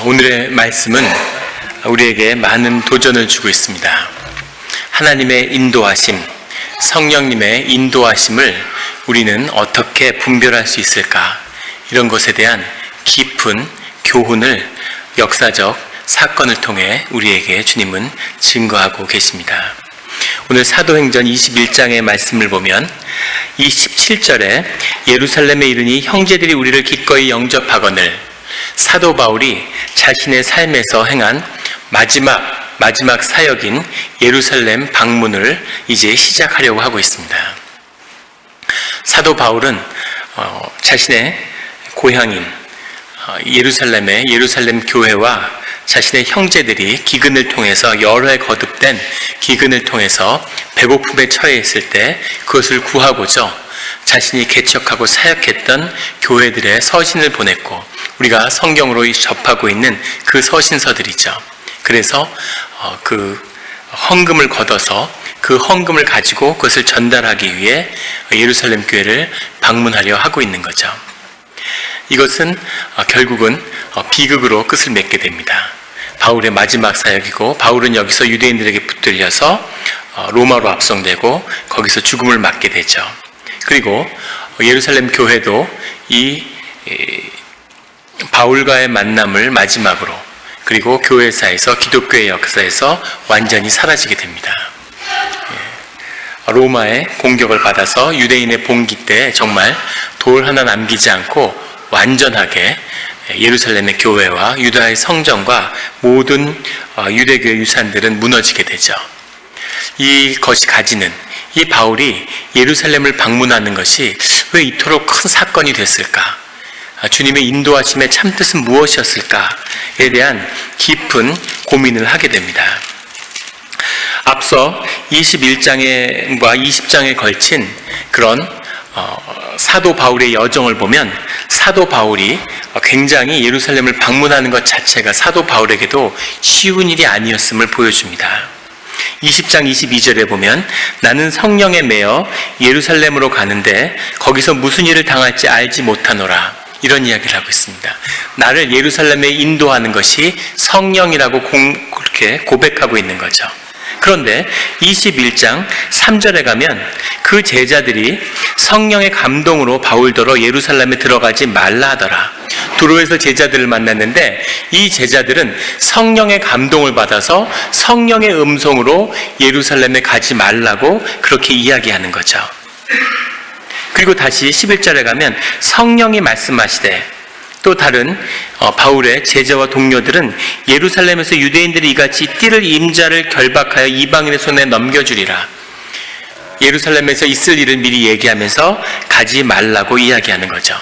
오늘의 말씀은 우리에게 많은 도전을 주고 있습니다. 하나님의 인도하심, 성령님의 인도하심을 우리는 어떻게 분별할 수 있을까? 이런 것에 대한 깊은 교훈을 역사적 사건을 통해 우리에게 주님은 증거하고 계십니다. 오늘 사도행전 21장의 말씀을 보면 이 17절에 예루살렘에 이르니 형제들이 우리를 기꺼이 영접하거늘, 사도 바울이 자신의 삶에서 행한 마지막 사역인 예루살렘 방문을 이제 시작하려고 하고 있습니다. 사도 바울은 자신의 고향인 예루살렘 교회와 자신의 형제들이 기근을 통해서 여러 해 거듭된 기근을 통해서 배고픔에 처해 있을 때 그것을 구하고자 자신이 개척하고 사역했던 교회들의 서신을 보냈고, 우리가 성경으로 접하고 있는 그 서신서들이죠. 그래서 그 헌금을 걷어서 그 헌금을 가지고 그것을 전달하기 위해 예루살렘 교회를 방문하려 하고 있는 거죠. 이것은 결국은 비극으로 끝을 맺게 됩니다. 바울의 마지막 사역이고, 바울은 여기서 유대인들에게 붙들려서 로마로 압송되고 거기서 죽음을 맞게 되죠. 그리고 예루살렘 교회도 이 바울과의 만남을 마지막으로, 그리고 교회사에서, 기독교의 역사에서 완전히 사라지게 됩니다. 로마의 공격을 받아서 유대인의 봉기 때 정말 돌 하나 남기지 않고 완전하게 예루살렘의 교회와 유다의 성전과 모든 유대교의 유산들은 무너지게 되죠. 이것이 가지는, 이 바울이 예루살렘을 방문하는 것이 왜 이토록 큰 사건이 됐을까? 주님의 인도하심의 참뜻은 무엇이었을까에 대한 깊은 고민을 하게 됩니다. 앞서 21장과 20장에 걸친 그런 사도 바울의 여정을 보면, 사도 바울이 굉장히 예루살렘을 방문하는 것 자체가 사도 바울에게도 쉬운 일이 아니었음을 보여줍니다. 20장 22절에 보면, 나는 성령에 매여 예루살렘으로 가는데 거기서 무슨 일을 당할지 알지 못하노라, 이런 이야기를 하고 있습니다. 나를 예루살렘에 인도하는 것이 성령이라고 그렇게 고백하고 있는 거죠. 그런데 21장 3절에 가면 그 제자들이 성령의 감동으로 바울더러 예루살렘에 들어가지 말라 하더라. 도로에서 제자들을 만났는데 이 제자들은 성령의 감동을 받아서 성령의 음성으로 예루살렘에 가지 말라고 그렇게 이야기하는 거죠. 그리고 다시 11절에 가면 성령이 말씀하시되, 또 다른 바울의 제자와 동료들은 예루살렘에서 유대인들이 이같이 띠를 임자를 결박하여 이방인의 손에 넘겨주리라. 예루살렘에서 있을 일을 미리 얘기하면서 가지 말라고 이야기하는 거죠.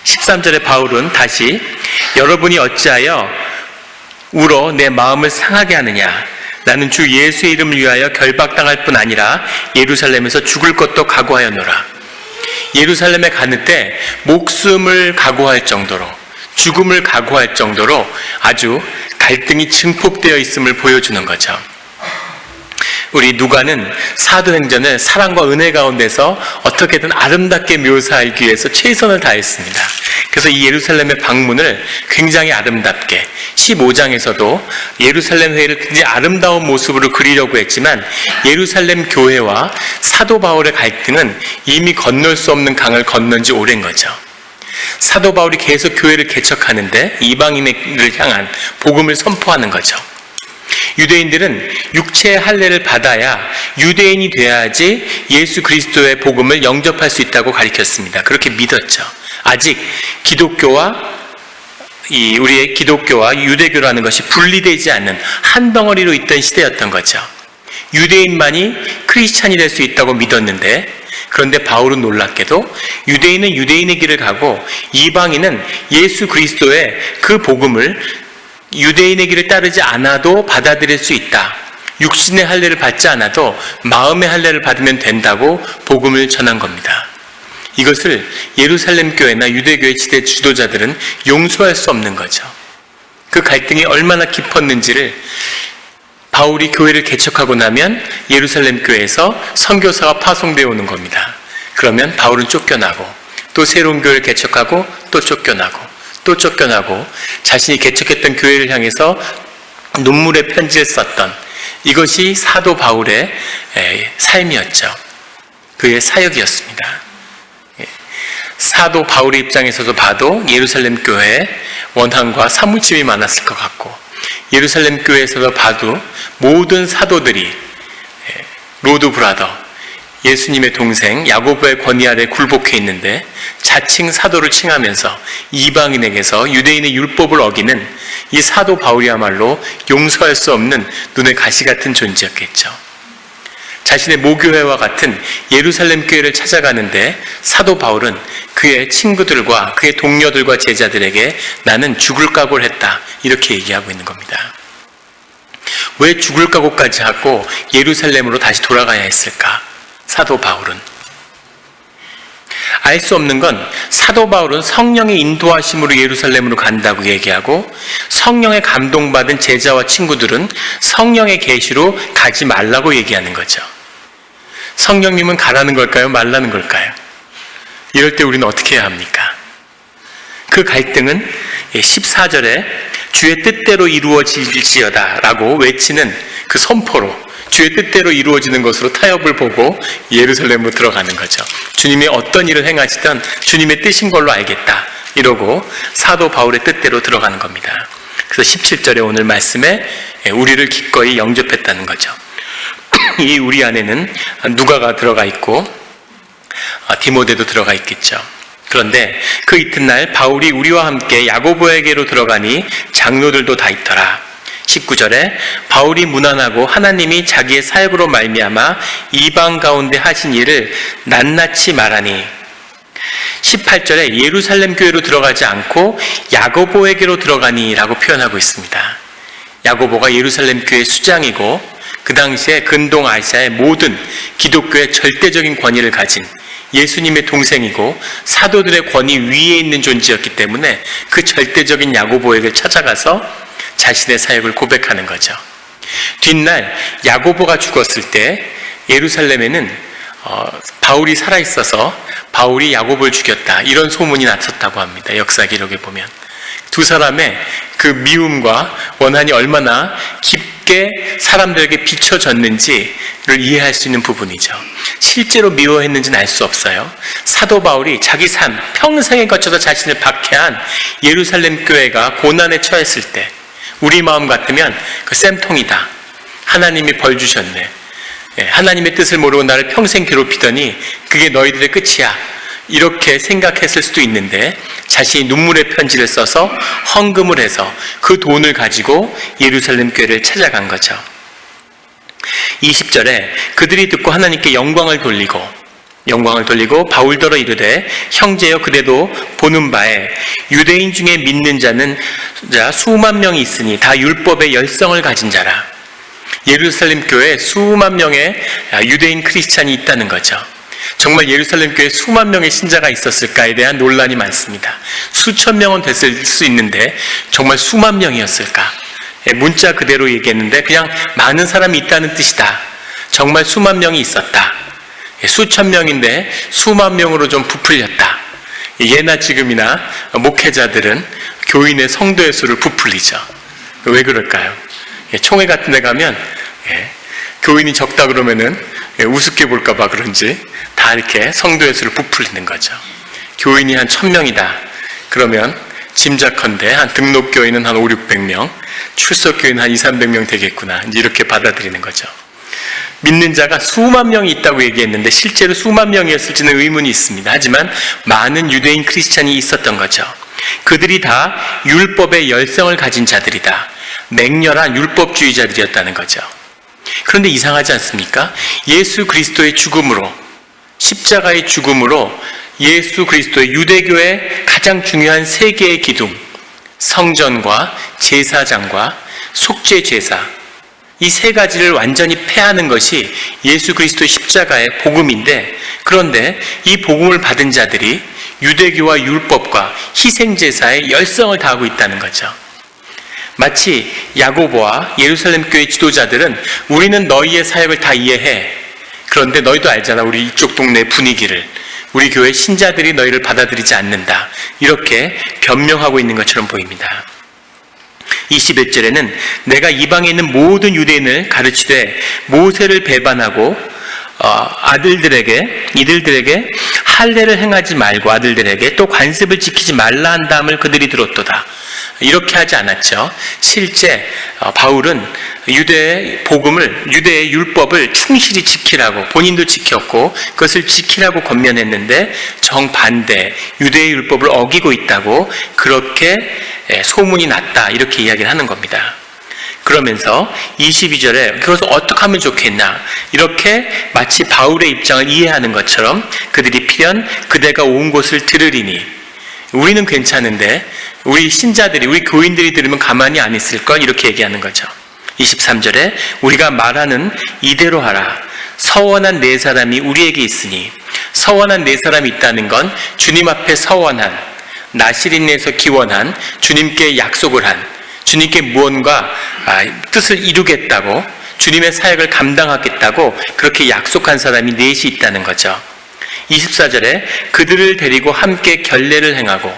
13절에 바울은 다시, 여러분이 어찌하여 울어 내 마음을 상하게 하느냐? 나는 주 예수의 이름을 위하여 결박당할 뿐 아니라 예루살렘에서 죽을 것도 각오하였노라. 예루살렘에 가는 때 목숨을 각오할 정도로, 죽음을 각오할 정도로 아주 갈등이 증폭되어 있음을 보여주는 거죠. 우리 누가는 사도행전을 사랑과 은혜 가운데서 어떻게든 아름답게 묘사하기 위해서 최선을 다했습니다. 그래서 이 예루살렘의 방문을 굉장히 아름답게, 15장에서도 예루살렘 회의를 굉장히 아름다운 모습으로 그리려고 했지만, 예루살렘 교회와 사도 바울의 갈등은 이미 건널 수 없는 강을 건넌 지 오랜 거죠. 사도 바울이 계속 교회를 개척하는데 이방인을 향한 복음을 선포하는 거죠. 유대인들은 육체의 할례를 받아야, 유대인이 돼야지 예수 그리스도의 복음을 영접할 수 있다고 가르쳤습니다. 그렇게 믿었죠. 아직 우리의 기독교와 유대교라는 것이 분리되지 않는 한 덩어리로 있던 시대였던 거죠. 유대인만이 크리스찬이 될 수 있다고 믿었는데, 그런데 바울은 놀랍게도 유대인은 유대인의 길을 가고 이방인은 예수 그리스도의 그 복음을 유대인의 길을 따르지 않아도 받아들일 수 있다. 육신의 할례를 받지 않아도 마음의 할례를 받으면 된다고 복음을 전한 겁니다. 이것을 예루살렘 교회나 유대교의 지대 지도자들은 용서할 수 없는 거죠. 그 갈등이 얼마나 깊었는지를 바울이 교회를 개척하고 나면 예루살렘 교회에서 선교사가 파송되어 오는 겁니다. 그러면 바울은 쫓겨나고, 또 새로운 교회를 개척하고 또 쫓겨나고, 또 쫓겨나고 자신이 개척했던 교회를 향해서 눈물의 편지를 썼던 이것이 사도 바울의 삶이었죠. 그의 사역이었습니다. 사도 바울의 입장에서도 봐도 예루살렘 교회에 원한과 사무침이 많았을 것 같고, 예루살렘 교회에서도 봐도 모든 사도들이 로드 브라더, 예수님의 동생 야고보의 권위 아래 굴복해 있는데 자칭 사도를 칭하면서 이방인에게서 유대인의 율법을 어기는 이 사도 바울이야말로 용서할 수 없는 눈의 가시 같은 존재였겠죠. 자신의 모교회와 같은 예루살렘 교회를 찾아가는데 사도 바울은 그의 친구들과 그의 동료들과 제자들에게 나는 죽을 각오를 했다, 이렇게 얘기하고 있는 겁니다. 왜 죽을 각오까지 하고 예루살렘으로 다시 돌아가야 했을까? 사도 바울은 알 수 없는 건 사도 바울은 성령의 인도하심으로 예루살렘으로 간다고 얘기하고, 성령의 감동받은 제자와 친구들은 성령의 계시로 가지 말라고 얘기하는 거죠. 성령님은 가라는 걸까요? 말라는 걸까요? 이럴 때 우리는 어떻게 해야 합니까? 그 갈등은 14절에 주의 뜻대로 이루어질지어다 라고 외치는 그 선포로, 주의 뜻대로 이루어지는 것으로 타협을 보고 예루살렘으로 들어가는 거죠. 주님이 어떤 일을 행하시든 주님의 뜻인 걸로 알겠다, 이러고 사도 바울의 뜻대로 들어가는 겁니다. 그래서 17절에 오늘 말씀에 우리를 기꺼이 영접했다는 거죠. 이 우리 안에는 누가가 들어가 있고 디모데도 들어가 있겠죠. 그런데 그 이튿날 바울이 우리와 함께 야고보에게로 들어가니 장로들도 다 있더라. 19절에 바울이 무난하고 하나님이 자기의 사역으로 말미암아 이방 가운데 하신 일을 낱낱이 말하니, 18절에 예루살렘 교회로 들어가지 않고 야고보에게로 들어가니 라고 표현하고 있습니다. 야고보가 예루살렘 교회의 수장이고 그 당시에 근동 아시아의 모든 기독교의 절대적인 권위를 가진 예수님의 동생이고 사도들의 권위 위에 있는 존재였기 때문에 그 절대적인 야고보에게 찾아가서 자신의 사역을 고백하는 거죠. 뒷날 야고보가 죽었을 때 예루살렘에는 바울이 살아있어서 바울이 야고보를 죽였다, 이런 소문이 났었다고 합니다. 역사 기록에 보면 두 사람의 그 미움과 원한이 얼마나 깊게 사람들에게 비춰졌는지를 이해할 수 있는 부분이죠. 실제로 미워했는지는 알 수 없어요. 사도 바울이 자기 삶, 평생에 거쳐서 자신을 박해한 예루살렘 교회가 고난에 처했을 때 우리 마음 같으면 그 쌤통이다, 하나님이 벌 주셨네, 하나님의 뜻을 모르고 나를 평생 괴롭히더니 그게 너희들의 끝이야, 이렇게 생각했을 수도 있는데 자신이 눈물의 편지를 써서 헌금을 해서 그 돈을 가지고 예루살렘 교회를 찾아간 거죠. 20절에 그들이 듣고 하나님께 영광을 돌리고 바울더러 이르되 형제여 그래도 보는 바에 유대인 중에 믿는 자는 수만 명이 있으니 다 율법의 열성을 가진 자라. 예루살렘 교회에 수만 명의 유대인 크리스찬이 있다는 거죠. 정말 예루살렘 교회에 수만 명의 신자가 있었을까에 대한 논란이 많습니다. 수천 명은 됐을 수 있는데 정말 수만 명이었을까? 문자 그대로 얘기했는데 그냥 많은 사람이 있다는 뜻이다. 정말 수만 명이 있었다. 수천 명인데 수만 명으로 좀 부풀렸다. 예나 지금이나 목회자들은 교인의 성도의 수를 부풀리죠. 왜 그럴까요? 총회 같은 데 가면 교인이 적다 그러면은 우습게 볼까봐 그런지 다 이렇게 성도의 수를 부풀리는 거죠. 교인이 한 1000명이다. 그러면 짐작컨대 한 등록교인은 한 500-600명, 출석교인 한 200-300명 되겠구나, 이렇게 받아들이는 거죠. 믿는 자가 수만 명이 있다고 얘기했는데 실제로 수만 명이었을지는 의문이 있습니다. 하지만 많은 유대인 크리스찬이 있었던 거죠. 그들이 다 율법의 열성을 가진 자들이다. 맹렬한 율법주의자들이었다는 거죠. 그런데 이상하지 않습니까? 예수 그리스도의 죽음으로, 십자가의 죽음으로 예수 그리스도의 유대교의 가장 중요한 세 개의 기둥, 성전과 제사장과 속죄제사, 이 세 가지를 완전히 폐하는 것이 예수 그리스도의 십자가의 복음인데, 그런데 이 복음을 받은 자들이 유대교와 율법과 희생제사의 열성을 다하고 있다는 거죠. 마치 야고보와 예루살렘 교회 지도자들은 우리는 너희의 사역을 다 이해해. 그런데 너희도 알잖아, 우리 이쪽 동네 분위기를. 우리 교회 신자들이 너희를 받아들이지 않는다. 이렇게 변명하고 있는 것처럼 보입니다. 21절에는 내가 이방에 있는 모든 유대인을 가르치되 모세를 배반하고 이들들에게 할례를 행하지 말고 아들들에게 또 관습을 지키지 말라 한 다음을 그들이 들었도다. 이렇게 하지 않았죠. 실제 바울은 유대의 율법을 충실히 지키라고 본인도 지켰고 그것을 지키라고 권면했는데 정반대 유대의 율법을 어기고 있다고 그렇게 소문이 났다. 이렇게 이야기를 하는 겁니다. 그러면서 22절에 그것을 어떻게 하면 좋겠나 이렇게 마치 바울의 입장을 이해하는 것처럼 그들이 필연 그대가 온 곳을 들으리니 우리는 괜찮은데 우리 신자들이 우리 교인들이 들으면 가만히 안 있을걸 이렇게 얘기하는 거죠. 23절에 우리가 말하는 이대로 하라. 서원한 네 사람이 우리에게 있으니 서원한 네 사람이 있다는 건 주님 앞에 서원한 나시린에서 기원한 주님께 약속을 한 주님께 무언가 뜻을 이루겠다고 주님의 사역을 감당하겠다고 그렇게 약속한 사람이 넷이 있다는 거죠. 24절에 그들을 데리고 함께 결례를 행하고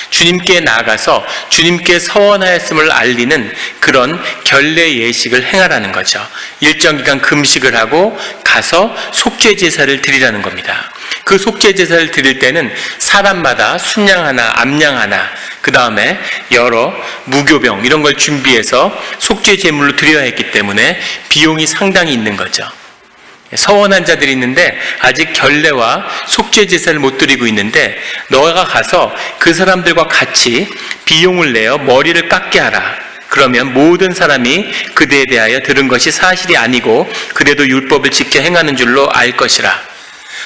주님께 나아가서 주님께 서원하였음을 알리는 그런 결례 예식을 행하라는 거죠. 일정 기간 금식을 하고 가서 속죄 제사를 드리라는 겁니다. 그 속죄 제사를 드릴 때는 사람마다 순양 하나, 암양 하나, 그 다음에 여러 무교병 이런 걸 준비해서 속죄 제물로 드려야 했기 때문에 비용이 상당히 있는 거죠. 서원한 자들이 있는데 아직 결례와 속죄 제사를 못 드리고 있는데 너가 가서 그 사람들과 같이 비용을 내어 머리를 깎게 하라. 그러면 모든 사람이 그대에 대하여 들은 것이 사실이 아니고 그대도 율법을 지켜 행하는 줄로 알 것이라.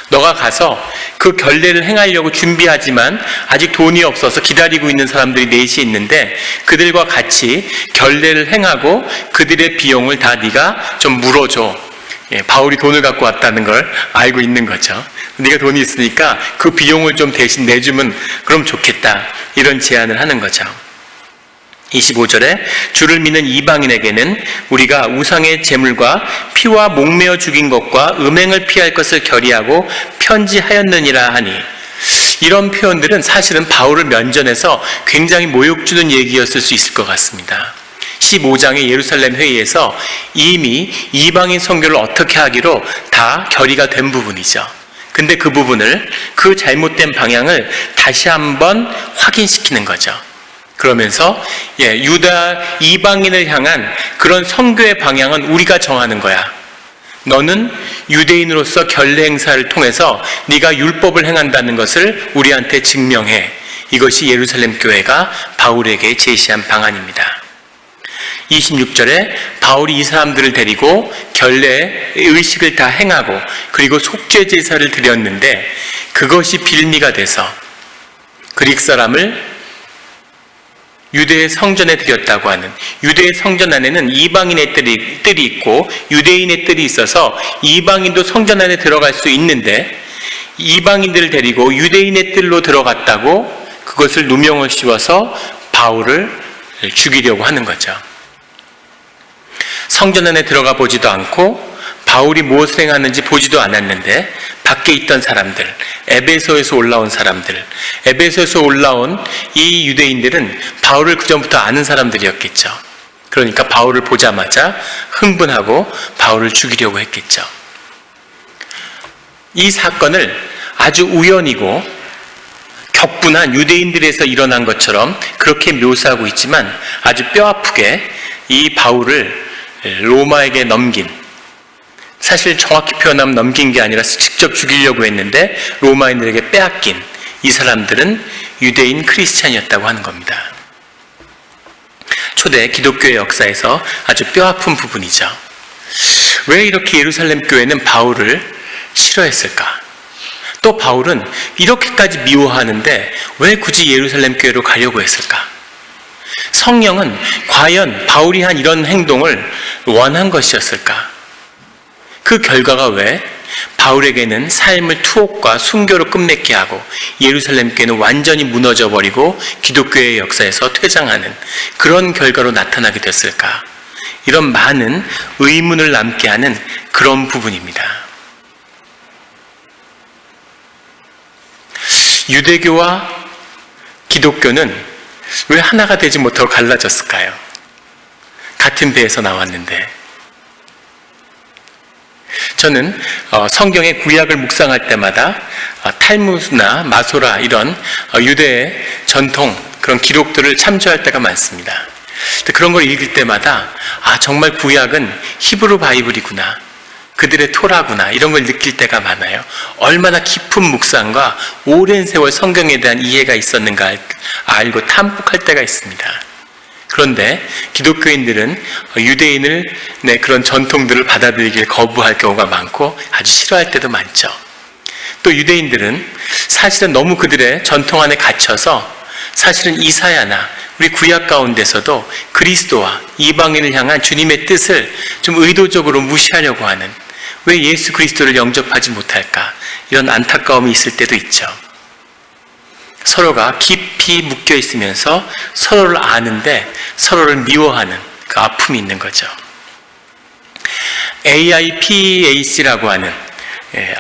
너가 가서 그 결례를 행하려고 준비하지만 아직 돈이 없어서 기다리고 있는 사람들이 넷이 있는데 그들과 같이 결례를 행하고 그들의 비용을 다 네가 좀 물어줘. 바울이 돈을 갖고 왔다는 걸 알고 있는 거죠. 네가 돈이 있으니까 그 비용을 좀 대신 내주면 그럼 좋겠다. 이런 제안을 하는 거죠. 25절에 주를 믿는 이방인에게는 우리가 우상의 제물과 피와 목매어 죽인 것과 음행을 피할 것을 결의하고 편지하였느니라 하니 이런 표현들은 사실은 바울을 면전해서 굉장히 모욕 주는 얘기였을 수 있을 것 같습니다. 15장의 예루살렘 회의에서 이미 이방인 선교를 어떻게 하기로 다 결의가 된 부분이죠. 근데 그 부분을 그 잘못된 방향을 다시 한번 확인시키는 거죠. 그러면서 유다 이방인을 향한 그런 선교의 방향은 우리가 정하는 거야. 너는 유대인으로서 결례 행사를 통해서 네가 율법을 행한다는 것을 우리한테 증명해. 이것이 예루살렘 교회가 바울에게 제시한 방안입니다. 26절에 바울이 이 사람들을 데리고 결례 의식을 다 행하고 그리고 속죄 제사를 드렸는데 그것이 빌미가 돼서 그릭 사람을 유대의 성전에 드렸다고 하는 유대의 성전 안에는 이방인의 뜰이 있고 유대인의 뜰이 있어서 이방인도 성전 안에 들어갈 수 있는데 이방인들을 데리고 유대인의 뜰로 들어갔다고 그것을 누명을 씌워서 바울을 죽이려고 하는 거죠. 성전 안에 들어가 보지도 않고 바울이 무엇을 행하는지 보지도 않았는데 밖에 있던 사람들, 에베소에서 올라온 사람들, 에베소에서 올라온 이 유대인들은 바울을 그전부터 아는 사람들이었겠죠. 그러니까 바울을 보자마자 흥분하고 바울을 죽이려고 했겠죠. 이 사건을 아주 우연이고 격분한 유대인들에서 일어난 것처럼 그렇게 묘사하고 있지만 아주 뼈아프게 이 바울을 로마에게 넘긴, 사실 정확히 표현하면 넘긴 게 아니라 직접 죽이려고 했는데 로마인들에게 빼앗긴 이 사람들은 유대인 크리스찬이었다고 하는 겁니다. 초대 기독교의 역사에서 아주 뼈아픈 부분이죠. 왜 이렇게 예루살렘 교회는 바울을 싫어했을까? 또 바울은 이렇게까지 미워하는데 왜 굳이 예루살렘 교회로 가려고 했을까? 성령은 과연 바울이 한 이런 행동을 원한 것이었을까? 그 결과가 왜 바울에게는 삶을 투옥과 순교로 끝맺게 하고 예루살렘 교회는 완전히 무너져버리고 기독교의 역사에서 퇴장하는 그런 결과로 나타나게 됐을까? 이런 많은 의문을 남게 하는 그런 부분입니다. 유대교와 기독교는 왜 하나가 되지 못하고 갈라졌을까요? 같은 배에서 나왔는데. 저는 성경의 구약을 묵상할 때마다 탈무드나 마소라 이런 유대의 전통 그런 기록들을 참조할 때가 많습니다. 그런 걸 읽을 때마다 정말 구약은 히브리 바이블이구나, 그들의 토라구나, 이런 걸 느낄 때가 많아요. 얼마나 깊은 묵상과 오랜 세월 성경에 대한 이해가 있었는가 알고 탐복할 때가 있습니다. 그런데 기독교인들은 유대인을 그런 전통들을 받아들이길 거부할 경우가 많고 아주 싫어할 때도 많죠. 또 유대인들은 사실은 너무 그들의 전통 안에 갇혀서 사실은 이사야나 우리 구약 가운데서도 그리스도와 이방인을 향한 주님의 뜻을 좀 의도적으로 무시하려고 하는, 왜 예수 그리스도를 영접하지 못할까, 이런 안타까움이 있을 때도 있죠. 서로가 깊이 묶여 있으면서 서로를 아는데 서로를 미워하는 그 아픔이 있는 거죠. AIPAC라고 하는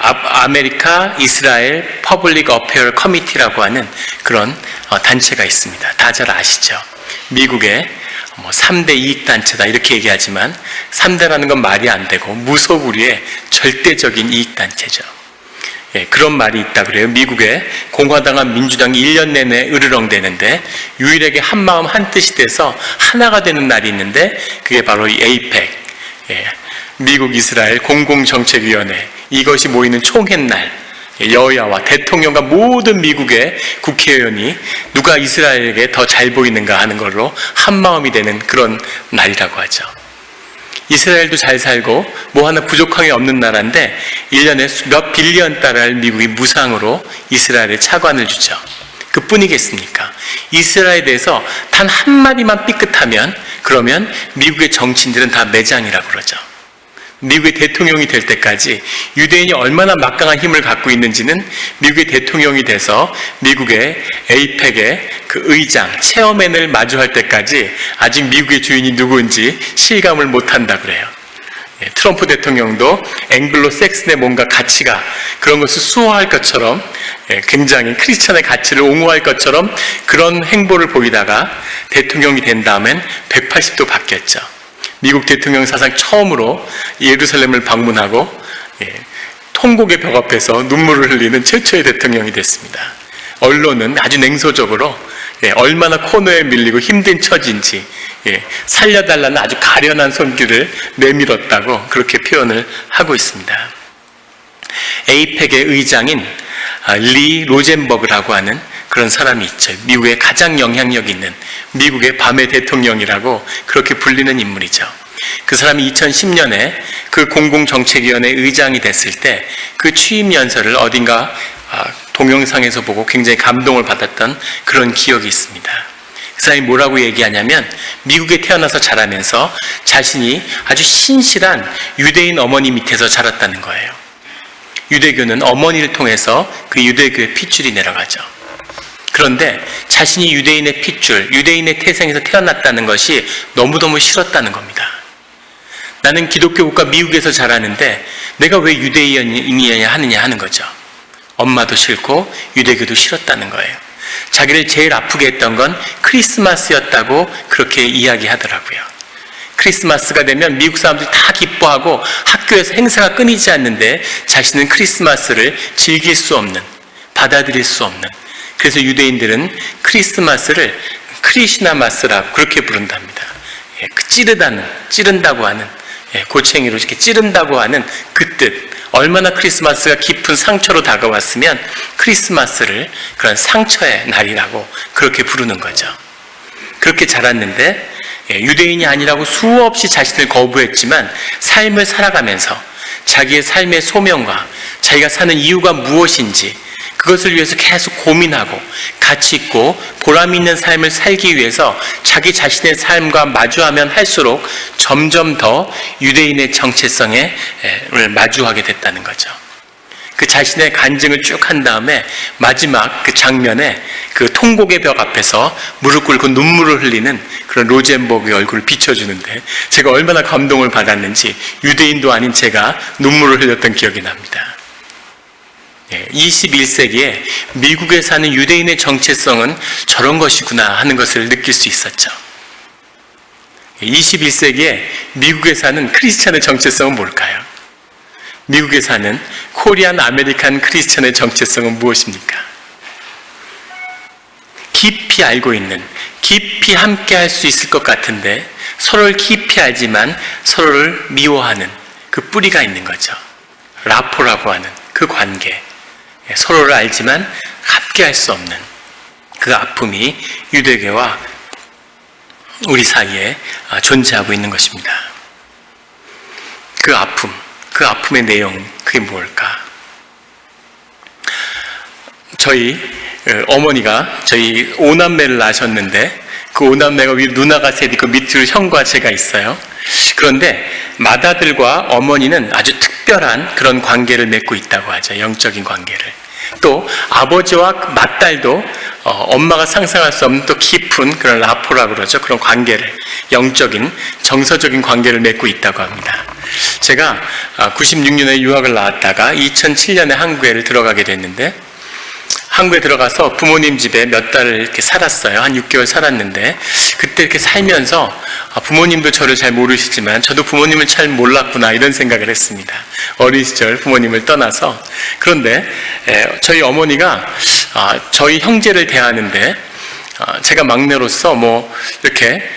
아메리카 이스라엘 퍼블릭 어페어 커미티라고 하는 그런 단체가 있습니다. 다 잘 아시죠? 미국의 3대 이익단체다 이렇게 얘기하지만 3대라는 건 말이 안 되고 무소불위의 절대적인 이익단체죠. 그런 말이 있다 그래요. 미국의 공화당과 민주당이 1년 내내 으르렁대는데 유일하게 한마음 한뜻이 돼서 하나가 되는 날이 있는데 그게 바로 이 에이펙, 미국 이스라엘 공공정책위원회, 이것이 모이는 총회날, 여야와 대통령과 모든 미국의 국회의원이 누가 이스라엘에게 더 잘 보이는가 하는 걸로 한마음이 되는 그런 날이라고 하죠. 이스라엘도 잘 살고 뭐 하나 부족한 게 없는 나라인데 1년에 몇 빌리언 달러를 미국이 무상으로 이스라엘에 차관을 주죠. 그뿐이겠습니까? 이스라엘에 대해서 단 한마디만 삐끗하면 그러면 미국의 정치인들은 다 매장이라고 그러죠. 미국의 대통령이 될 때까지 유대인이 얼마나 막강한 힘을 갖고 있는지는 미국의 대통령이 돼서 미국의 에이펙의 그 의장, 체어맨을 마주할 때까지 아직 미국의 주인이 누구인지 실감을 못한다 그래요. 트럼프 대통령도 앵글로 섹슨의 뭔가 가치가 그런 것을 수호할 것처럼 굉장히 크리스천의 가치를 옹호할 것처럼 그런 행보를 보이다가 대통령이 된 다음엔 180도 바뀌었죠. 미국 대통령 사상 처음으로 예루살렘을 방문하고 통곡의 벽 앞에서 눈물을 흘리는 최초의 대통령이 됐습니다. 언론은 아주 냉소적으로 얼마나 코너에 밀리고 힘든 처지인지 살려달라는 아주 가련한 손길을 내밀었다고 그렇게 표현을 하고 있습니다. 에이펙의 의장인 리 로젠버그라고 하는 그런 사람이 있죠. 미국의 가장 영향력 있는 미국의 밤의 대통령이라고 그렇게 불리는 인물이죠. 그 사람이 2010년에 그 공공정책위원회 의장이 됐을 때 그 취임 연설을 어딘가 동영상에서 보고 굉장히 감동을 받았던 그런 기억이 있습니다. 그 사람이 뭐라고 얘기하냐면 미국에 태어나서 자라면서 자신이 아주 신실한 유대인 어머니 밑에서 자랐다는 거예요. 유대교는 어머니를 통해서 그 유대교의 핏줄이 내려가죠. 그런데 자신이 유대인의 핏줄, 유대인의 태생에서 태어났다는 것이 너무너무 싫었다는 겁니다. 나는 기독교 국가 미국에서 자라는데 내가 왜 유대인이어야 하느냐 하는 거죠. 엄마도 싫고 유대교도 싫었다는 거예요. 자기를 제일 아프게 했던 건 크리스마스였다고 그렇게 이야기하더라고요. 크리스마스가 되면 미국 사람들이 다 기뻐하고 학교에서 행사가 끊이지 않는데 자신은 크리스마스를 즐길 수 없는, 받아들일 수 없는, 그래서 유대인들은 크리스마스를 크리시나마스라고 그렇게 부른답니다. 찌른다고 하는, 고챙이로 이렇게 찌른다고 하는 그 뜻. 얼마나 크리스마스가 깊은 상처로 다가왔으면 크리스마스를 그런 상처의 날이라고 그렇게 부르는 거죠. 그렇게 자랐는데 유대인이 아니라고 수없이 자신을 거부했지만 삶을 살아가면서 자기의 삶의 소명과 자기가 사는 이유가 무엇인지 그것을 위해서 계속 고민하고 가치 있고 보람 있는 삶을 살기 위해서 자기 자신의 삶과 마주하면 할수록 점점 더 유대인의 정체성을 마주하게 됐다는 거죠. 그 자신의 간증을 쭉 한 다음에 마지막 그 장면에 그 통곡의 벽 앞에서 무릎 꿇고 눈물을 흘리는 그런 로젠버그의 얼굴을 비춰주는데 제가 얼마나 감동을 받았는지 유대인도 아닌 제가 눈물을 흘렸던 기억이 납니다. 21세기에 미국에 사는 유대인의 정체성은 저런 것이구나 하는 것을 느낄 수 있었죠. 21세기에 미국에 사는 크리스찬의 정체성은 뭘까요? 미국에 사는 코리안 아메리칸 크리스찬의 정체성은 무엇입니까? 깊이 알고 있는, 깊이 함께 할 수 있을 것 같은데 서로를 깊이 알지만 서로를 미워하는 그 뿌리가 있는 거죠. 라포라고 하는 그 관계, 서로를 알지만 함께 할 수 없는 그 아픔이 유대교와 우리 사이에 존재하고 있는 것입니다. 그 아픔, 그 아픔의 내용, 그게 뭘까? 저희 어머니가 저희 5남매를 낳으셨는데 그 5남매가 위 누나가 셋 있고 밑으로 형과 제가 있어요. 그런데 맏아들과 어머니는 아주 특별한 그런 관계를 맺고 있다고 하죠. 영적인 관계를. 또 아버지와 맏딸도 엄마가 상상할 수 없는 또 깊은 그런 라포라고 그러죠. 그런 관계를, 영적인 정서적인 관계를 맺고 있다고 합니다. 제가 96년에 유학을 나왔다가 2007년에 한국에 들어가게 됐는데, 한국에 들어가서 부모님 집에 몇 달을 이렇게 살았어요. 한 6개월 살았는데, 그때 이렇게 살면서 부모님도 저를 잘 모르시지만 저도 부모님을 잘 몰랐구나 이런 생각을 했습니다. 어린 시절 부모님을 떠나서. 그런데 저희 어머니가 저희 형제를 대하는데 제가 막내로서 뭐 이렇게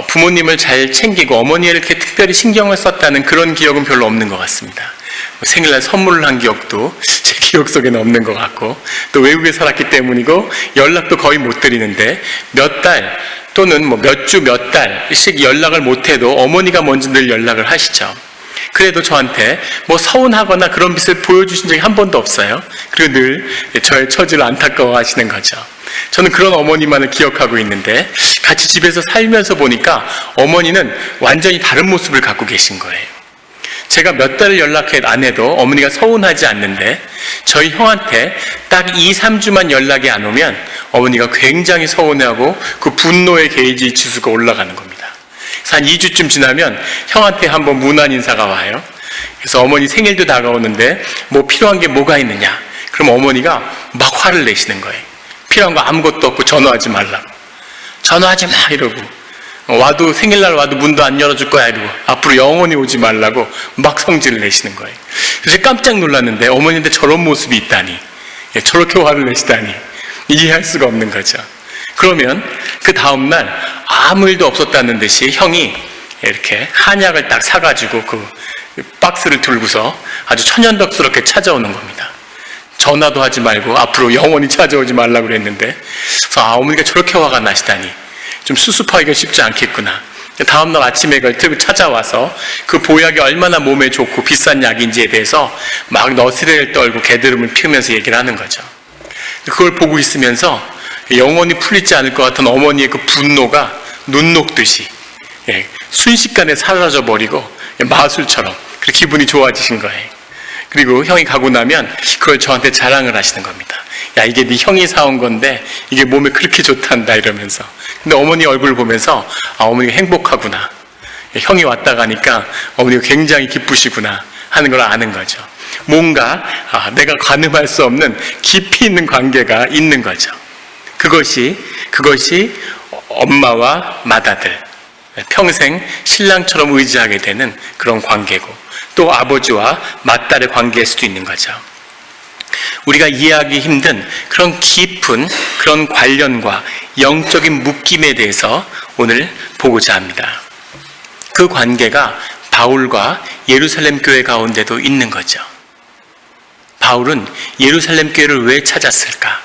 부모님을 잘 챙기고 어머니를 이렇게 특별히 신경을 썼다는 그런 기억은 별로 없는 것 같습니다. 생일날 선물을 한 기억도 제 기억 속에는 없는 것 같고, 또 외국에 살았기 때문이고 연락도 거의 못 드리는데 몇 달 또는 뭐 몇 주 몇 달씩 연락을 못해도 어머니가 먼저 늘 연락을 하시죠. 그래도 저한테 뭐 서운하거나 그런 빛을 보여주신 적이 한 번도 없어요. 그리고 늘 저의 처지를 안타까워 하시는 거죠. 저는 그런 어머니만을 기억하고 있는데, 같이 집에서 살면서 보니까 어머니는 완전히 다른 모습을 갖고 계신 거예요. 제가 몇 달을 연락해 안 해도 어머니가 서운하지 않는데, 저희 형한테 딱 2-3주만 연락이 안 오면 어머니가 굉장히 서운해하고 그 분노의 게이지 지수가 올라가는 겁니다. 그래서 한 2주쯤 지나면 형한테 한번 무난 인사가 와요. 그래서 어머니 생일도 다가오는데 뭐 필요한 게 뭐가 있느냐? 그럼 어머니가 막 화를 내시는 거예요. 필요한 거 아무것도 없고 전화하지 말라고. 전화하지 마 이러고. 와도 생일날 와도 문도 안 열어줄 거야 이러고 앞으로 영원히 오지 말라고 막 성질을 내시는 거예요. 그래서 깜짝 놀랐는데 어머니한테 저런 모습이 있다니, 저렇게 화를 내시다니 이해할 수가 없는 거죠. 그러면 그 다음날 아무 일도 없었다는 듯이 형이 이렇게 한약을 딱 사가지고 그 박스를 들고서 아주 천연덕스럽게 찾아오는 겁니다. 전화도 하지 말고 앞으로 영원히 찾아오지 말라고 그랬는데, 그래서 어머니가 저렇게 화가 나시다니 좀 수습하기가 쉽지 않겠구나. 다음날 아침에 그걸 찾아와서 그 보약이 얼마나 몸에 좋고 비싼 약인지에 대해서 막 너스레를 떨고 개드름을 피우면서 얘기를 하는 거죠. 그걸 보고 있으면서 영원히 풀리지 않을 것 같은 어머니의 그 분노가 눈 녹듯이 순식간에 사라져버리고 마술처럼 그렇게 기분이 좋아지신 거예요. 그리고 형이 가고 나면 그걸 저한테 자랑을 하시는 겁니다. 야, 이게 네 형이 사온 건데 이게 몸에 그렇게 좋단다 이러면서. 근데 어머니 얼굴 보면서 어머니가 행복하구나, 형이 왔다 가니까 어머니가 굉장히 기쁘시구나 하는 걸 아는 거죠. 뭔가 내가 가늠할 수 없는 깊이 있는 관계가 있는 거죠. 그것이 엄마와 맏아들, 평생 신랑처럼 의지하게 되는 그런 관계고, 또 아버지와 맏딸의 관계일 수도 있는 거죠. 우리가 이해하기 힘든 그런 깊은 그런 관련과 영적인 묶임에 대해서 오늘 보고자 합니다. 그 관계가 바울과 예루살렘 교회 가운데도 있는 거죠. 바울은 예루살렘 교회를 왜 찾았을까?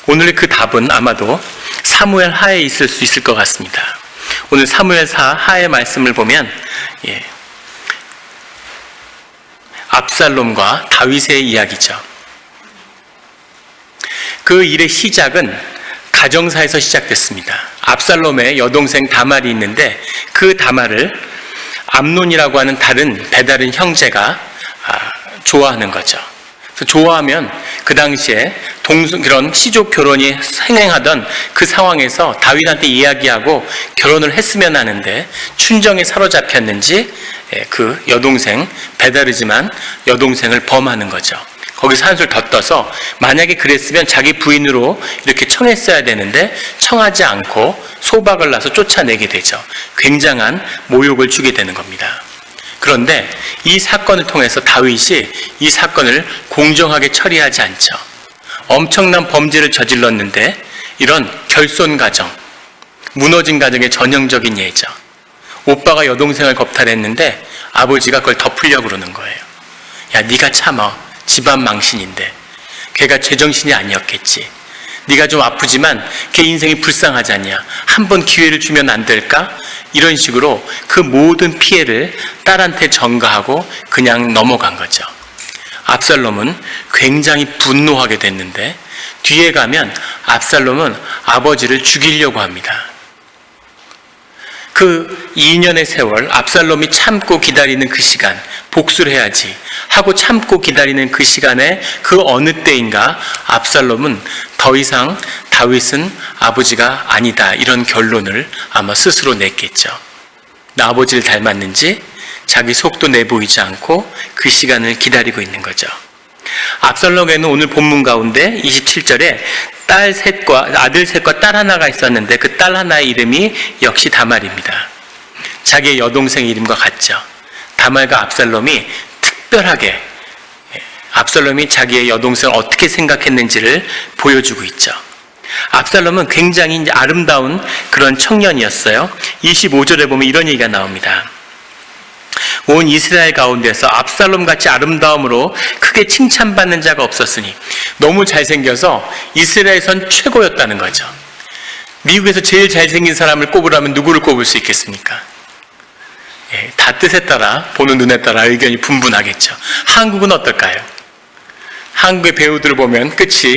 오늘의 그 답은 아마도 사무엘 하에 있을 수 있을 것 같습니다. 오늘 사무엘하 하의 말씀을 보면 압살롬과 다윗의 이야기죠. 그 일의 시작은 가정사에서 시작됐습니다. 압살롬의 여동생 다말이 있는데 그 다말을 암논이라고 하는 배다른 형제가 좋아하는 거죠. 그래서 좋아하면 그 당시에 그런 시족 결혼이 생행하던 그 상황에서 다윗한테 이야기하고 결혼을 했으면 하는데 춘정에 사로잡혔는지 그 여동생, 배다르지만 여동생을 범하는 거죠. 거기서 한술 더 떠서 만약에 그랬으면 자기 부인으로 이렇게 청했어야 되는데 청하지 않고 소박을 놔서 쫓아내게 되죠. 굉장한 모욕을 주게 되는 겁니다. 그런데 이 사건을 통해서 다윗이 이 사건을 공정하게 처리하지 않죠. 엄청난 범죄를 저질렀는데 이런 결손 가정, 무너진 가정의 전형적인 예죠. 오빠가 여동생을 겁탈했는데 아버지가 그걸 덮으려고 그러는 거예요. 야, 네가 참아. 집안 망신인데. 걔가 제정신이 아니었겠지. 네가 좀 아프지만 걔 인생이 불쌍하지 않냐. 한 번 기회를 주면 안 될까? 이런 식으로 그 모든 피해를 딸한테 전가하고 그냥 넘어간 거죠. 압살롬은 굉장히 분노하게 됐는데 뒤에 가면 압살롬은 아버지를 죽이려고 합니다. 그 2년의 세월 압살롬이 참고 기다리는 그 시간, 복수를 해야지 하고 참고 기다리는 그 시간에 그 어느 때인가 압살롬은 더 이상 다윗은 아버지가 아니다, 이런 결론을 아마 스스로 냈겠죠. 나 아버지를 닮았는지 자기 속도 내보이지 않고 그 시간을 기다리고 있는 거죠. 압살롬에는 오늘 본문 가운데 27절에 딸 셋과 아들 셋과 딸 하나가 있었는데 그 딸 하나의 이름이 역시 다말입니다. 자기의 여동생 이름과 같죠. 다말과 압살롬이 특별하게 압살롬이 자기의 여동생을 어떻게 생각했는지를 보여주고 있죠. 압살롬은 굉장히 아름다운 그런 청년이었어요. 25절에 보면 이런 얘기가 나옵니다. 온 이스라엘 가운데서 압살롬같이 아름다움으로 크게 칭찬받는 자가 없었으니, 너무 잘생겨서 이스라엘에선 최고였다는 거죠. 미국에서 제일 잘생긴 사람을 꼽으라면 누구를 꼽을 수 있겠습니까? 다 뜻에 따라, 보는 눈에 따라 의견이 분분하겠죠. 한국은 어떨까요? 한국의 배우들을 보면 끝이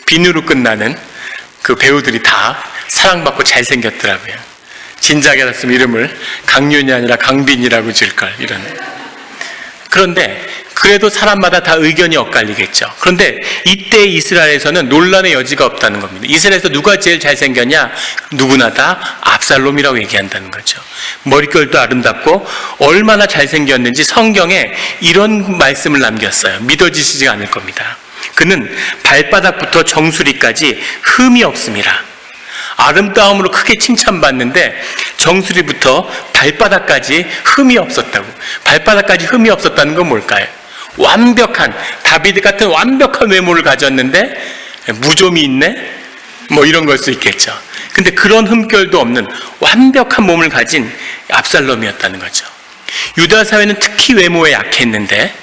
비누로 끝나는 그 배우들이 다 사랑받고 잘생겼더라고요. 진작에 알았으면 이름을 강윤이 아니라 강빈이라고 지을걸, 이런. 그런데 그래도 사람마다 다 의견이 엇갈리겠죠. 그런데 이때 이스라엘에서는 논란의 여지가 없다는 겁니다. 이스라엘에서 누가 제일 잘생겼냐? 누구나 다 압살롬이라고 얘기한다는 거죠. 머릿결도 아름답고 얼마나 잘생겼는지 성경에 이런 말씀을 남겼어요. 믿어지시지 않을 겁니다. 그는 발바닥부터 정수리까지 흠이 없습니다. 아름다움으로 크게 칭찬받는데 정수리부터 발바닥까지 흠이 없었다고. 발바닥까지 흠이 없었다는 건 뭘까요? 완벽한, 다비드 같은 완벽한 외모를 가졌는데 무좀이 있네? 뭐 이런 걸 수 있겠죠. 근데 그런 흠결도 없는 완벽한 몸을 가진 압살롬이었다는 거죠. 유다 사회는 특히 외모에 약했는데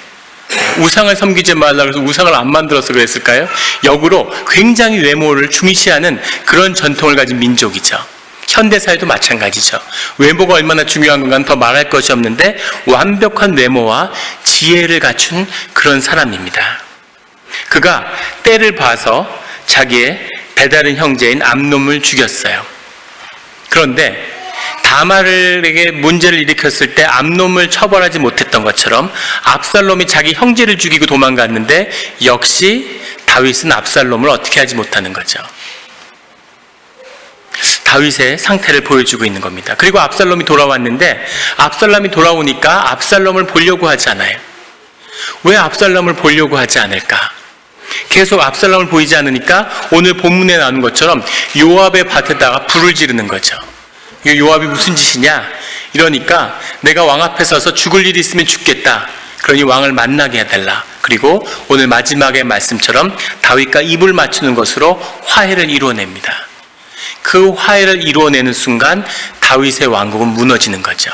우상을 섬기지 말라고 해서 우상을 안 만들어서 그랬을까요? 역으로 굉장히 외모를 중시하는 그런 전통을 가진 민족이죠. 현대사회도 마찬가지죠. 외모가 얼마나 중요한 건가는 더 말할 것이 없는데 완벽한 외모와 지혜를 갖춘 그런 사람입니다. 그가 때를 봐서 자기의 배다른 형제인 암논을 죽였어요. 그런데 다말에게 문제를 일으켰을 때 암논을 처벌하지 못했던 것처럼 압살롬이 자기 형제를 죽이고 도망갔는데 역시 다윗은 압살롬을 어떻게 하지 못하는 거죠. 다윗의 상태를 보여주고 있는 겁니다. 그리고 압살롬이 돌아왔는데 압살롬이 돌아오니까 압살롬을 보려고 하지 않아요. 왜 압살롬을 보려고 하지 않을까? 계속 압살롬을 보이지 않으니까 오늘 본문에 나오는 것처럼 요압의 밭에다가 불을 지르는 거죠. 요압이 무슨 짓이냐? 이러니까 내가 왕 앞에 서서 죽을 일이 있으면 죽겠다. 그러니 왕을 만나게 해달라. 그리고 오늘 마지막의 말씀처럼 다윗과 입을 맞추는 것으로 화해를 이루어냅니다. 그 화해를 이루어내는 순간 다윗의 왕국은 무너지는 거죠.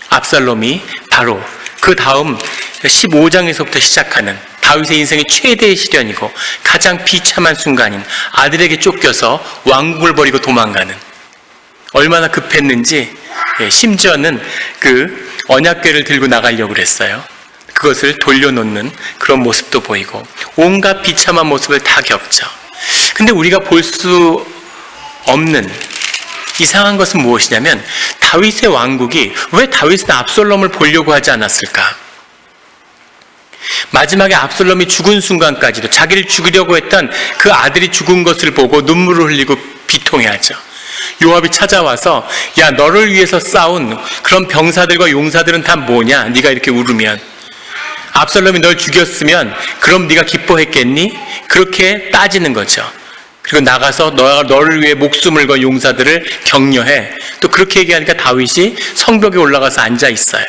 압살롬이 바로 그 다음 15장에서부터 시작하는 다윗의 인생의 최대의 시련이고 가장 비참한 순간인 아들에게 쫓겨서 왕국을 버리고 도망가는, 얼마나 급했는지 심지어는 그 언약궤를 들고 나가려고 그랬어요. 그것을 돌려놓는 그런 모습도 보이고 온갖 비참한 모습을 다 겪죠. 근데 우리가 볼 수 없는 이상한 것은 무엇이냐면 다윗의 왕국이 왜 다윗은 압살롬을 보려고 하지 않았을까? 마지막에 압살롬이 죽은 순간까지도 자기를 죽이려고 했던 그 아들이 죽은 것을 보고 눈물을 흘리고 비통해하죠. 요압이 찾아와서 야, 너를 위해서 싸운 그런 병사들과 용사들은 다 뭐냐? 네가 이렇게 울으면 압살롬이 널 죽였으면 그럼 네가 기뻐했겠니? 그렇게 따지는 거죠. 그리고 나가서 너를 위해 목숨을 건 용사들을 격려해. 또 그렇게 얘기하니까 다윗이 성벽에 올라가서 앉아 있어요.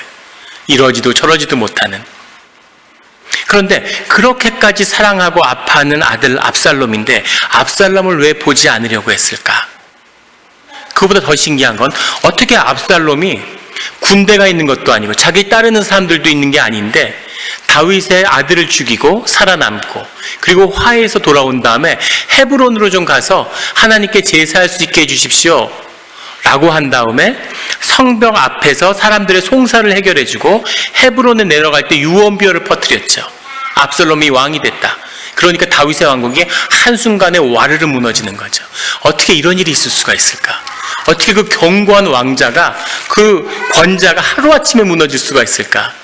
이러지도 저러지도 못하는. 그런데 그렇게까지 사랑하고 아파하는 아들 압살롬인데 압살롬을 왜 보지 않으려고 했을까? 그보다 더 신기한 건 어떻게 압살롬이 군대가 있는 것도 아니고 자기 따르는 사람들도 있는 게 아닌데 다윗의 아들을 죽이고 살아남고 그리고 화해해서 돌아온 다음에 헤브론으로 좀 가서 하나님께 제사할 수 있게 해주십시오 라고 한 다음에 성벽 앞에서 사람들의 송사를 해결해주고 헤브론에 내려갈 때 유언비어를 퍼뜨렸죠. 압살롬이 왕이 됐다. 그러니까 다윗의 왕국이 한순간에 와르르 무너지는 거죠. 어떻게 이런 일이 있을 수가 있을까? 어떻게 그 견고한 왕자가, 그 권자가 하루아침에 무너질 수가 있을까?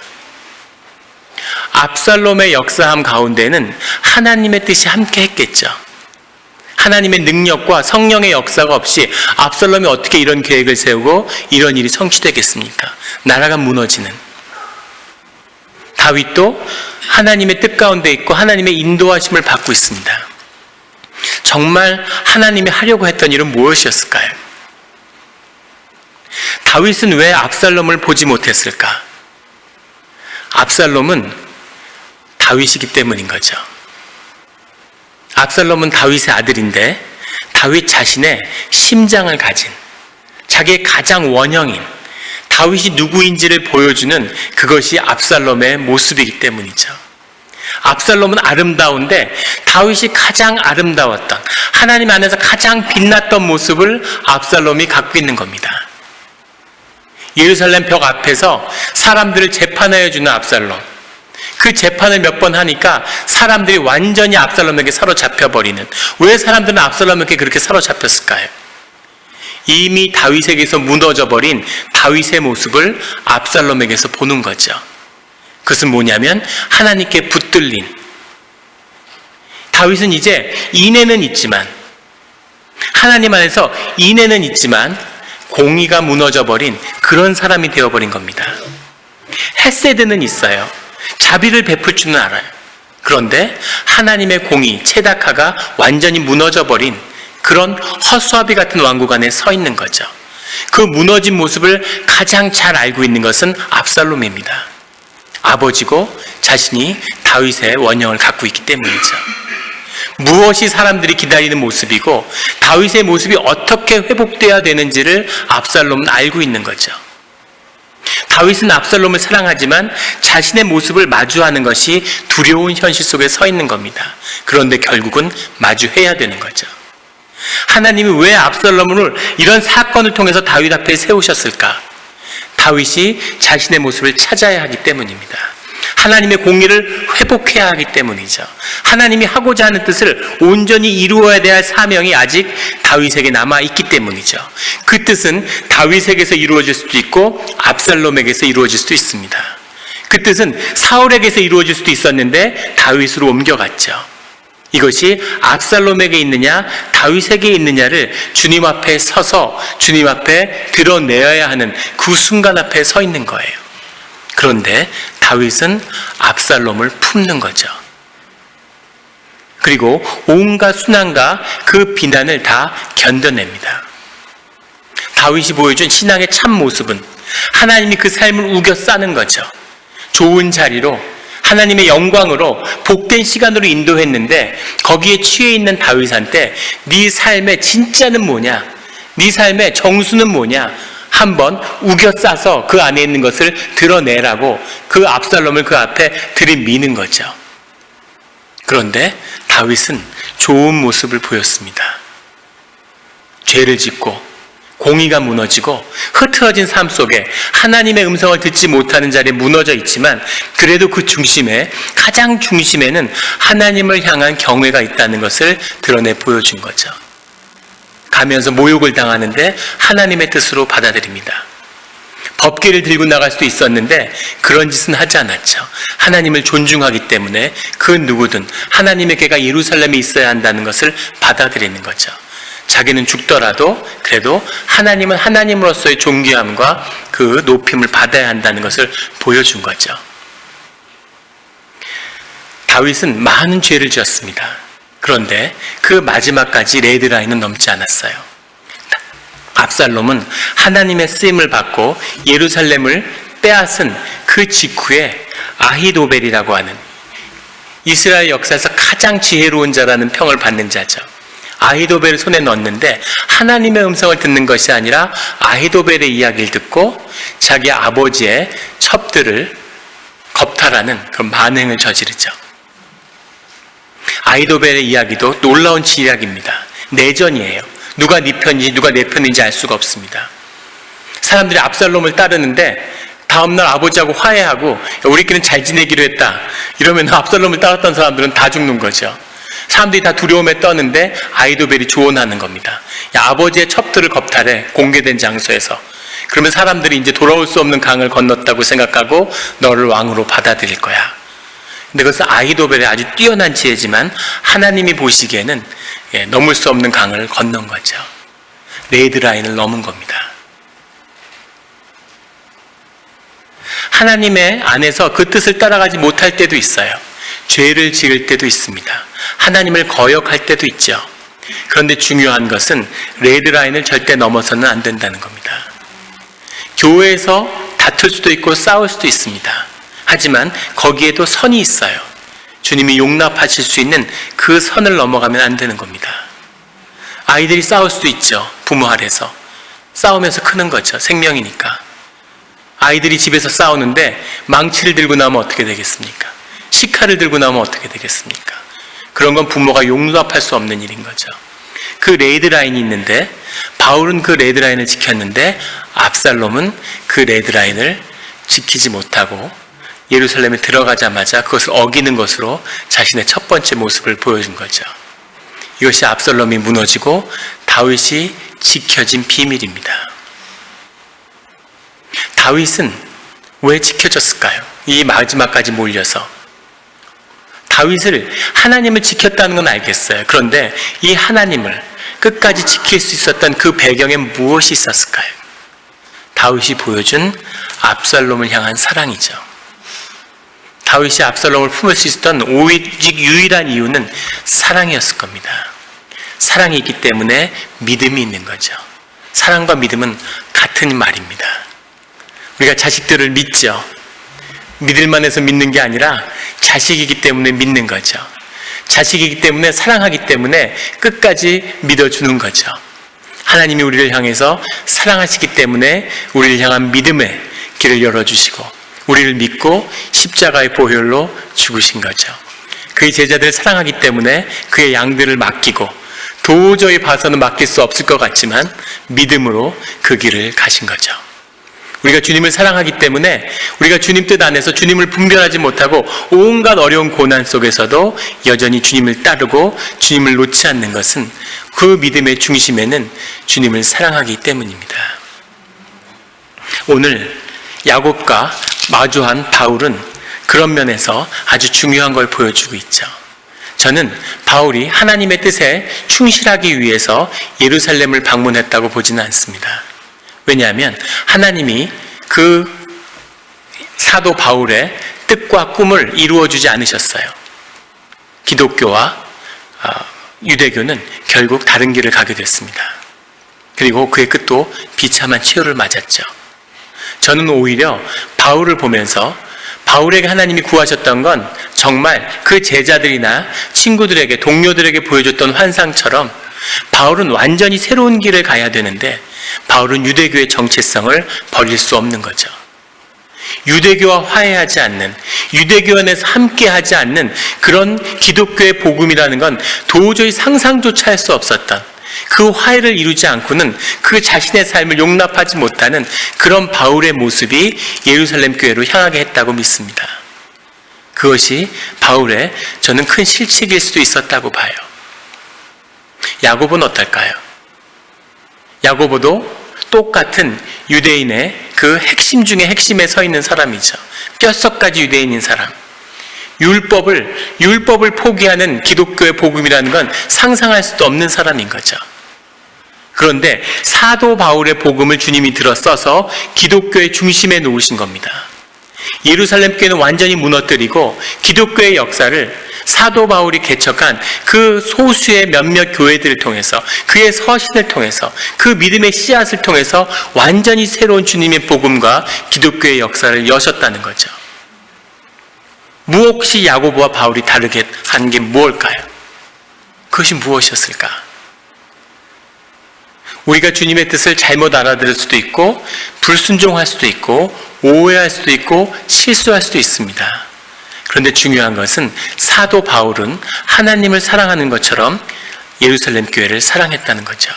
압살롬의 역사함 가운데는 하나님의 뜻이 함께 했겠죠. 하나님의 능력과 성령의 역사가 없이 압살롬이 어떻게 이런 계획을 세우고 이런 일이 성취되겠습니까? 나라가 무너지는. 다윗도 하나님의 뜻 가운데 있고 하나님의 인도하심을 받고 있습니다. 정말 하나님이 하려고 했던 일은 무엇이었을까요? 다윗은 왜 압살롬을 보지 못했을까? 압살롬은 다윗이기 때문인 거죠. 압살롬은 다윗의 아들인데 다윗 자신의 심장을 가진 자기의 가장 원형인 다윗이 누구인지를 보여주는 그것이 압살롬의 모습이기 때문이죠. 압살롬은 아름다운데 다윗이 가장 아름다웠던 하나님 안에서 가장 빛났던 모습을 압살롬이 갖고 있는 겁니다. 예루살렘 벽 앞에서 사람들을 재판하여 주는 압살롬. 그 재판을 몇 번 하니까 사람들이 완전히 압살롬에게 사로잡혀 버리는. 왜 사람들은 압살롬에게 그렇게 사로잡혔을까요? 이미 다윗에게서 무너져 버린 다윗의 모습을 압살롬에게서 보는 거죠. 그것은 뭐냐면 하나님께 붙들린. 다윗은 이제 인애는 있지만, 하나님 안에서 인애는 있지만 공의가 무너져 버린 그런 사람이 되어버린 겁니다. 헤세드는 있어요. 자비를 베풀 줄은 알아요. 그런데 하나님의 공의, 체다카가 완전히 무너져버린 그런 허수아비 같은 왕국 안에 서 있는 거죠. 그 무너진 모습을 가장 잘 알고 있는 것은 압살롬입니다. 아버지고 자신이 다윗의 원형을 갖고 있기 때문이죠. 무엇이 사람들이 기다리는 모습이고 다윗의 모습이 어떻게 회복돼야 되는지를 압살롬은 알고 있는 거죠. 다윗은 압살롬을 사랑하지만 자신의 모습을 마주하는 것이 두려운 현실 속에 서 있는 겁니다. 그런데 결국은 마주해야 되는 거죠. 하나님이 왜 압살롬을 이런 사건을 통해서 다윗 앞에 세우셨을까? 다윗이 자신의 모습을 찾아야 하기 때문입니다. 하나님의 공의를 회복해야 하기 때문이죠. 하나님이 하고자 하는 뜻을 온전히 이루어야 될 사명이 아직 다윗에게 남아있기 때문이죠. 그 뜻은 다윗에게서 이루어질 수도 있고 압살롬에게서 이루어질 수도 있습니다. 그 뜻은 사울에게서 이루어질 수도 있었는데 다윗으로 옮겨갔죠. 이것이 압살롬에게 있느냐 다윗에게 있느냐를 주님 앞에 서서 주님 앞에 드러내어야 하는 그 순간 앞에 서 있는 거예요. 그런데 다윗은 압살롬을 품는 거죠. 그리고 온갖 순환과 그 비난을 다 견뎌냅니다. 다윗이 보여준 신앙의 참 모습은 하나님이 그 삶을 우겨 싸는 거죠. 좋은 자리로 하나님의 영광으로 복된 시간으로 인도했는데 거기에 취해 있는 다윗한테 네 삶의 진짜는 뭐냐? 네 삶의 정수는 뭐냐? 한번 우겨 싸서 그 안에 있는 것을 드러내라고 그 압살롬을 그 앞에 들이미는 거죠. 그런데 다윗은 좋은 모습을 보였습니다. 죄를 짓고 공의가 무너지고 흐트러진 삶 속에 하나님의 음성을 듣지 못하는 자리에 무너져 있지만 그래도 그 중심에 가장 중심에는 하나님을 향한 경외가 있다는 것을 드러내 보여준 거죠. 가면서 모욕을 당하는데 하나님의 뜻으로 받아들입니다. 법궤를 들고 나갈 수도 있었는데 그런 짓은 하지 않았죠. 하나님을 존중하기 때문에 그 누구든 하나님의 궤가 예루살렘에 있어야 한다는 것을 받아들이는 거죠. 자기는 죽더라도 그래도 하나님은 하나님으로서의 존귀함과 그 높임을 받아야 한다는 것을 보여준 거죠. 다윗은 많은 죄를 지었습니다. 그런데 그 마지막까지 레드라인은 넘지 않았어요. 압살롬은 하나님의 쓰임을 받고 예루살렘을 빼앗은 그 직후에 아히도벨이라고 하는 이스라엘 역사에서 가장 지혜로운 자라는 평을 받는 자죠. 아히도벨을 손에 넣었는데 하나님의 음성을 듣는 것이 아니라 아히도벨의 이야기를 듣고 자기 아버지의 첩들을 겁탈하는 그런 만행을 저지르죠. 아히도벨의 이야기도 놀라운 지략입니다. 내전이에요. 누가 네 편인지 누가 내 편인지 알 수가 없습니다. 사람들이 압살롬을 따르는데 다음날 아버지하고 화해하고 우리끼리는 잘 지내기로 했다 이러면 압살롬을 따랐던 사람들은 다 죽는 거죠. 사람들이 다 두려움에 떠는데 아히도벨이 조언하는 겁니다. 야, 아버지의 첩들을 겁탈해, 공개된 장소에서. 그러면 사람들이 이제 돌아올 수 없는 강을 건넜다고 생각하고 너를 왕으로 받아들일 거야. 근데 그것은 아히도벨의 아주 뛰어난 지혜지만 하나님이 보시기에는 넘을 수 없는 강을 건넌 거죠. 레드라인을 넘은 겁니다. 하나님의 안에서 그 뜻을 따라가지 못할 때도 있어요. 죄를 지을 때도 있습니다. 하나님을 거역할 때도 있죠. 그런데 중요한 것은 레드라인을 절대 넘어서는 안 된다는 겁니다. 교회에서 다툴 수도 있고 싸울 수도 있습니다. 하지만 거기에도 선이 있어요. 주님이 용납하실 수 있는 그 선을 넘어가면 안 되는 겁니다. 아이들이 싸울 수도 있죠. 부모 아래서. 싸우면서 크는 거죠. 생명이니까. 아이들이 집에서 싸우는데 망치를 들고 나면 어떻게 되겠습니까? 식칼을 들고 나면 어떻게 되겠습니까? 그런 건 부모가 용납할 수 없는 일인 거죠. 그 레드라인이 있는데 바울은 그 레드라인을 지켰는데 압살롬은 그 레드라인을 지키지 못하고 예루살렘에 들어가자마자 그것을 어기는 것으로 자신의 첫 번째 모습을 보여준 거죠. 이것이 압살롬이 무너지고 다윗이 지켜진 비밀입니다. 다윗은 왜 지켜졌을까요? 이 마지막까지 몰려서. 다윗을 하나님을 지켰다는 건 알겠어요. 그런데 이 하나님을 끝까지 지킬 수 있었던 그 배경에 무엇이 있었을까요? 다윗이 보여준 압살롬을 향한 사랑이죠. 다윗이 압살롬을 품을 수 있었던 오직 유일한 이유는 사랑이었을 겁니다. 사랑이 있기 때문에 믿음이 있는 거죠. 사랑과 믿음은 같은 말입니다. 우리가 자식들을 믿죠. 믿을만 해서 믿는 게 아니라 자식이기 때문에 믿는 거죠. 자식이기 때문에 사랑하기 때문에 끝까지 믿어주는 거죠. 하나님이 우리를 향해서 사랑하시기 때문에 우리를 향한 믿음의 길을 열어주시고 우리를 믿고 십자가의 보혈로 죽으신 거죠. 그의 제자들을 사랑하기 때문에 그의 양들을 맡기고 도저히 봐서는 맡길 수 없을 것 같지만 믿음으로 그 길을 가신 거죠. 우리가 주님을 사랑하기 때문에 우리가 주님 뜻 안에서 주님을 분별하지 못하고 온갖 어려운 고난 속에서도 여전히 주님을 따르고 주님을 놓지 않는 것은 그 믿음의 중심에는 주님을 사랑하기 때문입니다. 오늘 야곱과 마주한 바울은 그런 면에서 아주 중요한 걸 보여주고 있죠. 저는 바울이 하나님의 뜻에 충실하기 위해서 예루살렘을 방문했다고 보지는 않습니다. 왜냐하면 하나님이 그 사도 바울의 뜻과 꿈을 이루어주지 않으셨어요. 기독교와 유대교는 결국 다른 길을 가게 됐습니다. 그리고 그의 끝도 비참한 최후를 맞았죠. 저는 오히려 바울을 보면서 바울에게 하나님이 구하셨던 건 정말 그 제자들이나 친구들에게, 동료들에게 보여줬던 환상처럼 바울은 완전히 새로운 길을 가야 되는데 바울은 유대교의 정체성을 버릴 수 없는 거죠. 유대교와 화해하지 않는, 유대교 안에서 함께하지 않는 그런 기독교의 복음이라는 건 도저히 상상조차 할 수 없었던, 그 화해를 이루지 않고는 그 자신의 삶을 용납하지 못하는 그런 바울의 모습이 예루살렘 교회로 향하게 했다고 믿습니다. 그것이 바울의 저는 큰 실책일 수도 있었다고 봐요. 야고보는 어떨까요? 야고보도 똑같은 유대인의 그 핵심 중에 핵심에 서 있는 사람이죠. 뼛속까지 유대인인 사람. 율법을 포기하는 기독교의 복음이라는 건 상상할 수도 없는 사람인 거죠. 그런데 사도 바울의 복음을 주님이 들어 써서 기독교의 중심에 놓으신 겁니다. 예루살렘 교회는 완전히 무너뜨리고 기독교의 역사를 사도 바울이 개척한 그 소수의 몇몇 교회들을 통해서, 그의 서신을 통해서, 그 믿음의 씨앗을 통해서 완전히 새로운 주님의 복음과 기독교의 역사를 여셨다는 거죠. 무엇이 야고보와 바울이 다르게 한 게 무엇일까요? 그것이 무엇이었을까? 우리가 주님의 뜻을 잘못 알아들을 수도 있고, 불순종할 수도 있고, 오해할 수도 있고, 실수할 수도 있습니다. 그런데 중요한 것은 사도 바울은 하나님을 사랑하는 것처럼 예루살렘 교회를 사랑했다는 거죠.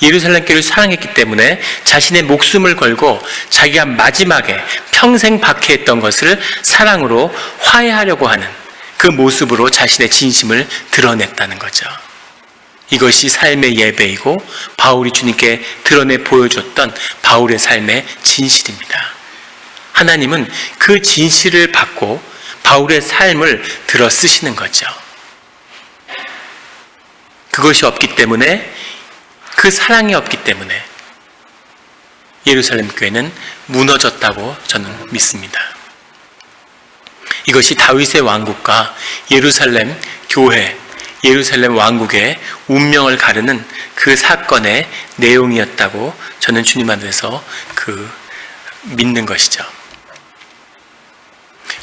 예루살렘 교회를 사랑했기 때문에 자신의 목숨을 걸고 자기가 마지막에 평생 박해했던 것을 사랑으로 화해하려고 하는 그 모습으로 자신의 진심을 드러냈다는 거죠. 이것이 삶의 예배이고 바울이 주님께 드러내 보여줬던 바울의 삶의 진실입니다. 하나님은 그 진실을 받고 바울의 삶을 들어 쓰시는 거죠. 그것이 없기 때문에, 그 사랑이 없기 때문에 예루살렘 교회는 무너졌다고 저는 믿습니다. 이것이 다윗의 왕국과 예루살렘 교회, 예루살렘 왕국의 운명을 가르는 그 사건의 내용이었다고 저는 주님 안에서 믿는 것이죠.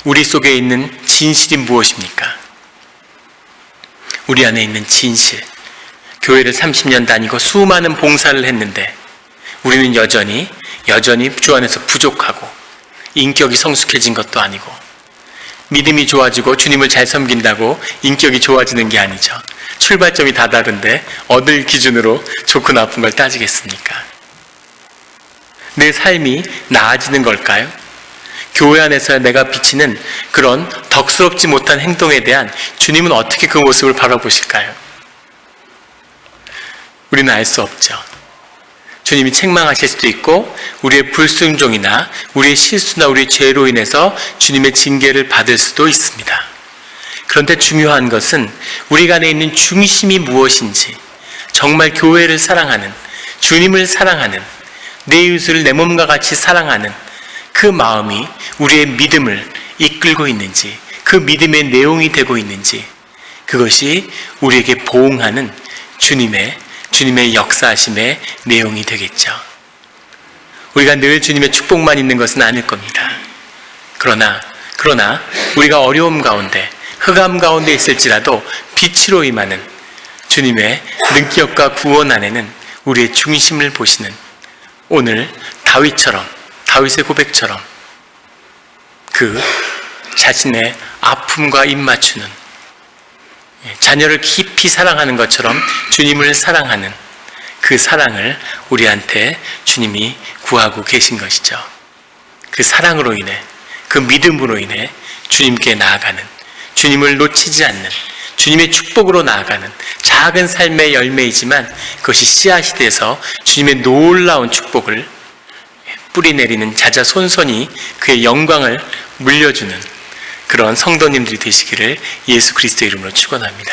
우리 속에 있는 진실이 무엇입니까? 우리 안에 있는 진실. 교회를 30년 다니고 수많은 봉사를 했는데 우리는 여전히 주 안에서 부족하고 인격이 성숙해진 것도 아니고, 믿음이 좋아지고 주님을 잘 섬긴다고 인격이 좋아지는 게 아니죠. 출발점이 다 다른데 얻을 기준으로 좋고 나쁜 걸 따지겠습니까? 내 삶이 나아지는 걸까요? 교회 안에서 내가 비치는 그런 덕스럽지 못한 행동에 대한 주님은 어떻게 그 모습을 바라보실까요? 우리는 알 수 없죠. 주님이 책망하실 수도 있고, 우리의 불순종이나 우리의 실수나 우리의 죄로 인해서 주님의 징계를 받을 수도 있습니다. 그런데 중요한 것은 우리가 안에 있는 중심이 무엇인지, 정말 교회를 사랑하는, 주님을 사랑하는, 내 이웃을 내 몸과 같이 사랑하는 그 마음이 우리의 믿음을 이끌고 있는지, 그 믿음의 내용이 되고 있는지, 그것이 우리에게 보응하는 주님의 역사하심의 내용이 되겠죠. 우리가 늘 주님의 축복만 있는 것은 아닐 겁니다. 그러나 우리가 어려움 가운데, 흑암 가운데 있을지라도 빛으로 임하는 주님의 능력과 구원 안에는 우리의 중심을 보시는, 오늘 다윗의 고백처럼 그 자신의 아픔과 입맞추는, 자녀를 깊이 사랑하는 것처럼 주님을 사랑하는 그 사랑을 우리한테 주님이 구하고 계신 것이죠. 그 사랑으로 인해, 그 믿음으로 인해 주님께 나아가는, 주님을 놓치지 않는, 주님의 축복으로 나아가는 작은 삶의 열매이지만 그것이 씨앗이 돼서 주님의 놀라운 축복을 뿌리내리는 자자손손이 그의 영광을 물려주는 그런 성도님들이 되시기를 예수 그리스도의 이름으로 축원합니다.